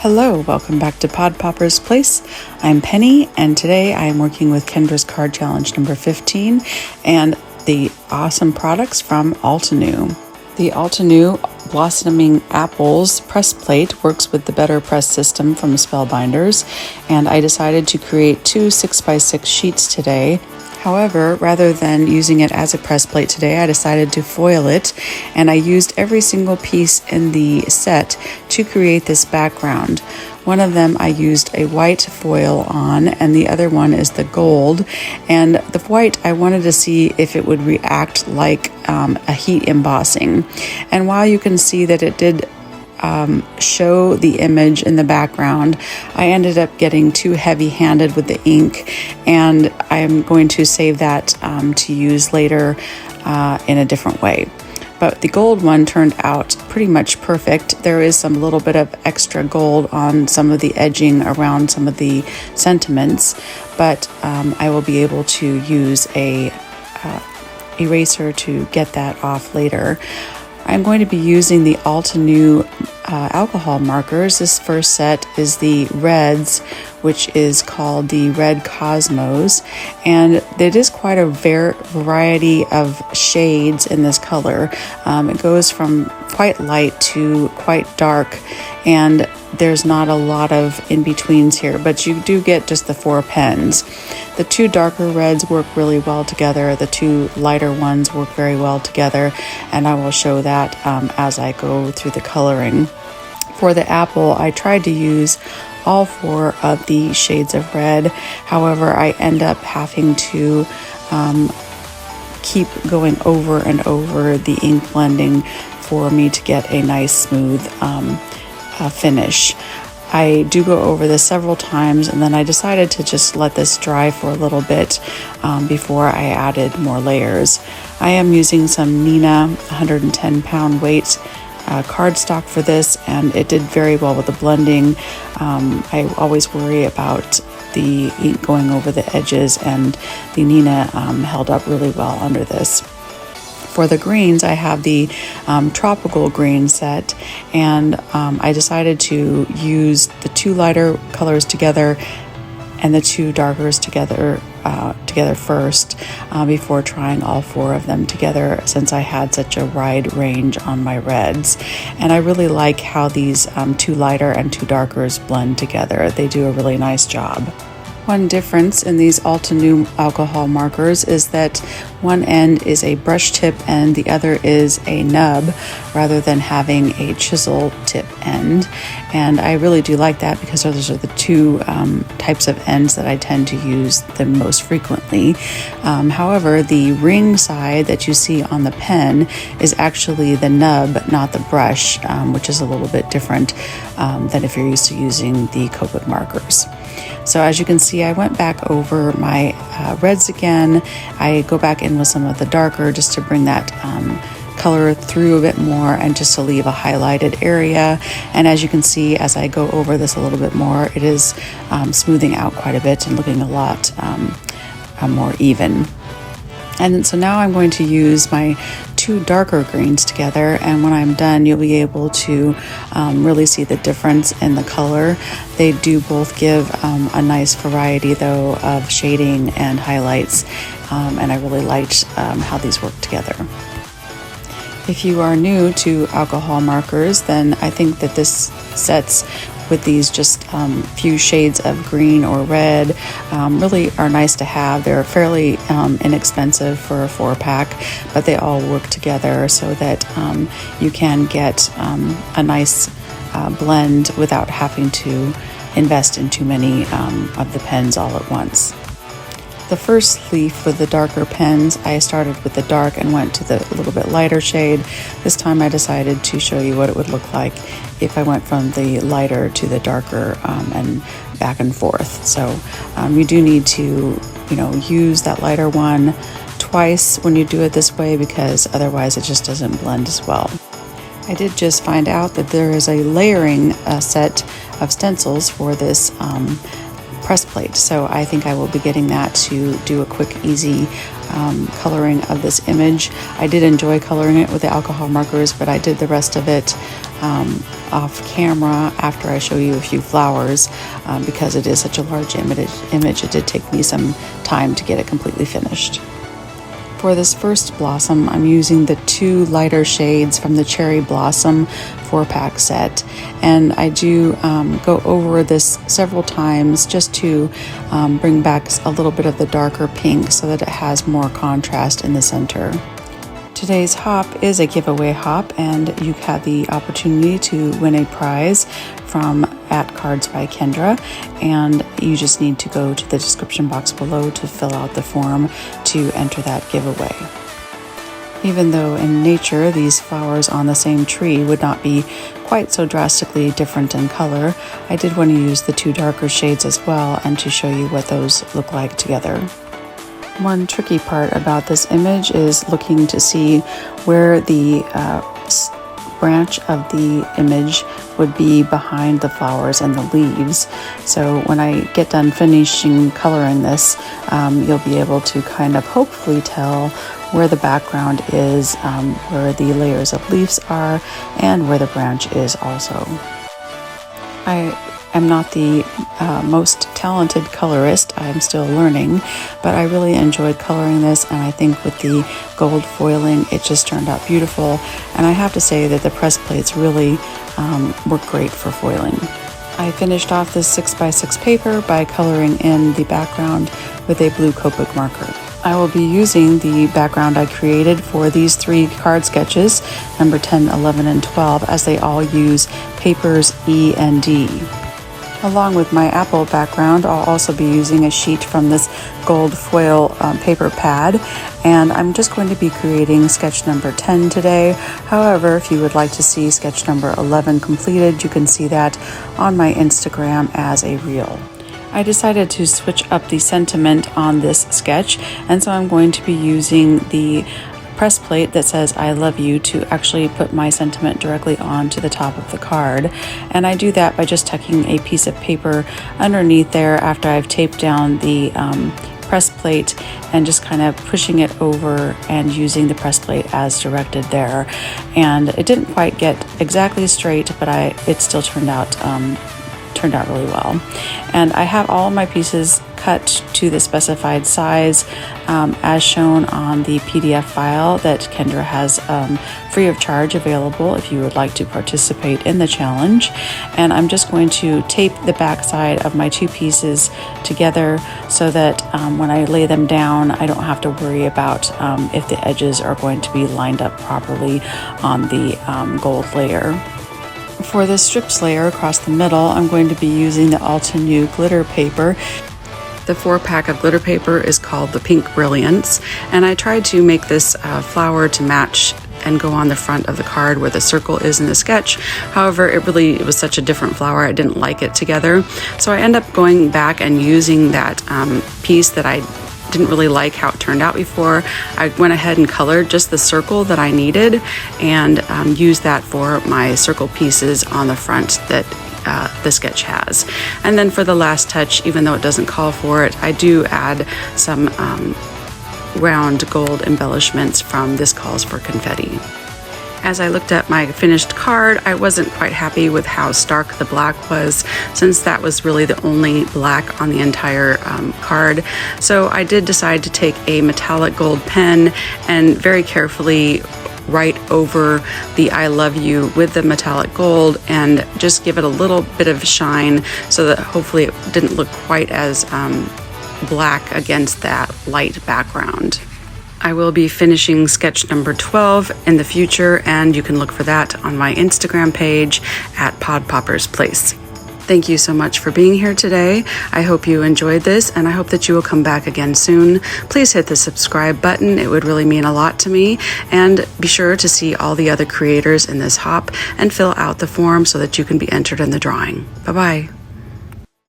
Hello, welcome back to Pod Popper's Place. I'm Penny, and today I am working with Kendra's card challenge number 15 and the awesome products from Altenew. The Altenew Blossoming Apples press plate works with the Better Press system from Spellbinders, and I decided to create two 6x6 sheets today. However, rather than using it as a press plate today, I decided to foil it, and I used every single piece in the set to create this background. One of them I used a white foil on, and the other one is the gold. And the white, I wanted to see if it would react like a heat embossing. And while you can see that it did show the image in the background, I ended up getting too heavy-handed with the ink, and I'm going to save that to use later in a different way. But the gold one turned out pretty much perfect. There is some little bit of extra gold on some of the edging around some of the sentiments, but I will be able to use a eraser to get that off later. I'm going to be using the Altenew alcohol markers. This first set is the reds, which is called the Red Cosmos, and it is quite a variety of shades in this color. It goes from quite light to quite dark, and there's not a lot of in-betweens here, but you do get just the 4 pens. The two darker reds work really well together. The two lighter ones work very well together, and I will show that as I go through the coloring. For the apple, I tried to use all 4 of the shades of red. However, I end up having to keep going over and over the ink blending for me to get a nice smooth finish. I do go over this several times, and then I decided to just let this dry for a little bit before I added more layers. I am using some Nina 110-pound weight cardstock for this, and it did very well with the blending. I always worry about the ink going over the edges, and the Nina held up really well under this. For the greens, I have the tropical green set, and I decided to use the 2 lighter colors together and the 2 darkers together first before trying all 4 of them together, since I had such a wide range on my reds. And I really like how these 2 lighter and 2 darkers blend together. They do a really nice job. One difference in these Altenew alcohol markers is that one end is a brush tip and the other is a nub, rather than having a chisel tip end. And I really do like that, because those are the 2 types of ends that I tend to use the most frequently. However, the ring side that you see on the pen is actually the nub, not the brush, which is a little bit different than if you're used to using the Copic markers. So as you can see, I went back over my reds again. I go back in with some of the darker just to bring that color through a bit more, and just to leave a highlighted area. And as you can see, as I go over this a little bit more, it is smoothing out quite a bit and looking a lot more even. And so now I'm going to use my 2 darker greens together, and when I'm done, you'll be able to really see the difference in the color. They do both give a nice variety, though, of shading and highlights, and I really liked how these work together. If you are new to alcohol markers, then I think that this sets with these just few shades of green or red really are nice to have. They're fairly inexpensive for a 4-pack, but they all work together so that you can get a nice blend without having to invest in too many of the pens all at once. The first leaf with the darker pens, I started with the dark and went to the little bit lighter shade. This time I decided to show you what it would look like if I went from the lighter to the darker and back and forth. So you do need to, use that lighter one twice when you do it this way, because otherwise it just doesn't blend as well. I did just find out that there is a layering set of stencils for this press plate, so I think I will be getting that to do a quick, easy coloring of this image. I did enjoy coloring it with the alcohol markers, but I did the rest of it off camera after I show you a few flowers because it is such a large image. It did take me some time to get it completely finished. For this first blossom, I'm using the 2 lighter shades from the Cherry Blossom 4-pack set, and I do go over this several times just to bring back a little bit of the darker pink so that it has more contrast in the center. Today's hop is a giveaway hop, and you have the opportunity to win a prize from Cards by Kendra, and you just need to go to the description box below to fill out the form to enter that giveaway. Even though in nature these flowers on the same tree would not be quite so drastically different in color, I did want to use the 2 darker shades as well and to show you what those look like together. One tricky part about this image is looking to see where the branch of the image would be behind the flowers and the leaves. So when I get done finishing coloring this, you'll be able to kind of hopefully tell where the background is, where the layers of leaves are, and where the branch is also. I'm not the most talented colorist. I'm still learning, but I really enjoyed coloring this, and I think with the gold foiling it just turned out beautiful, and I have to say that the press plates really work great for foiling. I finished off this 6x6 paper by coloring in the background with a blue Copic marker. I will be using the background I created for these 3 card sketches, number 10, 11, and 12, as they all use papers E and D. Along with my apple background, I'll also be using a sheet from this gold foil paper pad, and I'm just going to be creating sketch number 10 today. However, if you would like to see sketch number 11 completed, you can see that on my Instagram as a reel. I decided to switch up the sentiment on this sketch, and so I'm going to be using the press plate that says I love you to actually put my sentiment directly onto the top of the card, and I do that by just tucking a piece of paper underneath there after I've taped down the press plate and just kind of pushing it over and using the press plate as directed there. And it didn't quite get exactly straight, but it still turned out really well. And I have all of my pieces cut to the specified size as shown on the PDF file that Kendra has free of charge available if you would like to participate in the challenge. And I'm just going to tape the back side of my 2 pieces together so that when I lay them down, I don't have to worry about if the edges are going to be lined up properly on the gold layer. For this strips layer across the middle, I'm going to be using the Altenew glitter paper. The 4-pack of glitter paper is called the Pink Brilliance, and I tried to make this flower to match and go on the front of the card where the circle is in the sketch. However, it was such a different flower, I didn't like it together. So I end up going back and using that piece that I didn't really like how it turned out before. I went ahead and colored just the circle that I needed and used that for my circle pieces on the front that the sketch has. And then for the last touch, even though it doesn't call for it, I do add some round gold embellishments from This Calls for Confetti. As I looked at my finished card, I wasn't quite happy with how stark the black was, since that was really the only black on the entire card. So I did decide to take a metallic gold pen and very carefully write over the I love you with the metallic gold and just give it a little bit of shine so that hopefully it didn't look quite as black against that light background. I will be finishing sketch number 12 in the future, and you can look for that on my Instagram page at Pod Poppers Place. Thank you so much for being here today. I hope you enjoyed this, and I hope that you will come back again soon. Please hit the subscribe button. It would really mean a lot to me. And be sure to see all the other creators in this hop and fill out the form so that you can be entered in the drawing. Bye-bye.